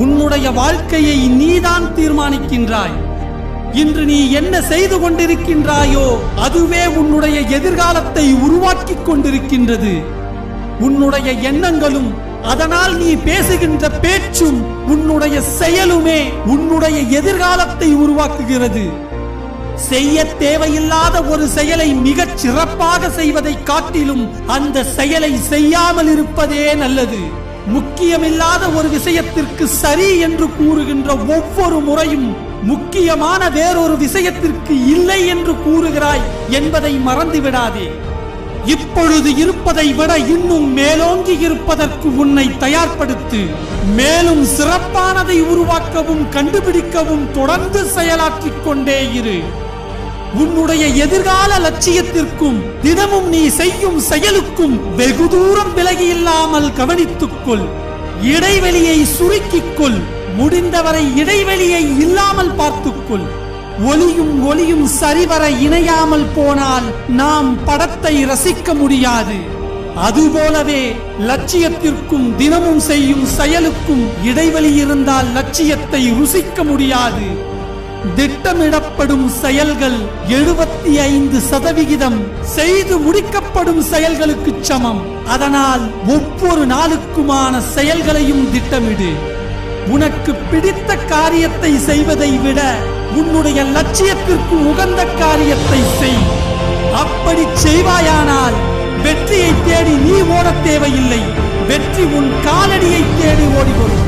உன்னுடைய வாழ்க்கையை நீதான் தீர்மானிக்கின்றாய். இன்று நீ என்ன செய்து கொண்டிருக்கின்றாயோ அதுவே உன்னுடைய எதிர்காலத்தை உருவாக்கிக் கொண்டிருக்கின்றது. உன்னுடைய எண்ணங்களும் அதனால் நீ பேசுகின்ற பேச்சும் உன்னுடைய செயலுமே உன்னுடைய எதிர்காலத்தை உருவாக்குகிறது. செய்ய தேவையில்லாத ஒரு செயலை மிகச் சிறப்பாக செய்வதை காட்டிலும் அந்த செயலை செய்யாமல் இருப்பதே நல்லது. முக்கியமில்லாத ஒரு விஷயத்திற்கு சரி என்று கூறுகின்ற ஒவ்வொரு முறையும் முக்கியமான வேறொரு விஷயத்திற்கு இல்லை என்று கூறுகிறாய் என்பதை மறந்துவிடாதே. இப்பொழுது இருப்பதை விட இன்னும் மேலோங்கி இருப்பதற்கு உன்னை தயார்படுத்து. மேலும் சிறப்பானதை உருவாக்கவும் கண்டுபிடிக்கவும் தொடர்ந்து செயலாற்றிக் கொண்டே இரு. உன்னுடைய எதிர்கால லட்சியத்திற்கும் தினமும் நீ செய்யும் செயலுக்கும் வெகு தூரம் விலகி இல்லாமல் கவனித்துக்கொள். இடைவெளியை சுருக்கிக் கொள். முடிந்தவரை இடைவெளியை இல்லாமல் பார்த்துக்கொள். ஒளியும் சரிவர இணையாமல் போனால் நாம் படத்தை ரசிக்க முடியாது. அதுபோலவே லட்சியத்திற்கும் தினமும் செய்யும் செயலுக்கும் இடைவெளி இருந்தால் லட்சியத்தை ருசிக்க முடியாது. திட்டமிடப்படும் செயல்கள் 75% செய்து முடிக்கப்படும் செயல்களுக்கு சமம். அதனால் ஒவ்வொரு நாளுக்குமான செயல்களையும் திட்டமிடு. உனக்கு பிடித்த காரியத்தை செய்வதை விட உன்னுடைய லட்சியத்திற்கு உகந்த காரியத்தை செய். அப்படி செய்வாயானால் வெற்றியை தேடி நீ ஓட தேவையில்லை. வெற்றி உன் காலடியை தேடி ஓடிவரும்.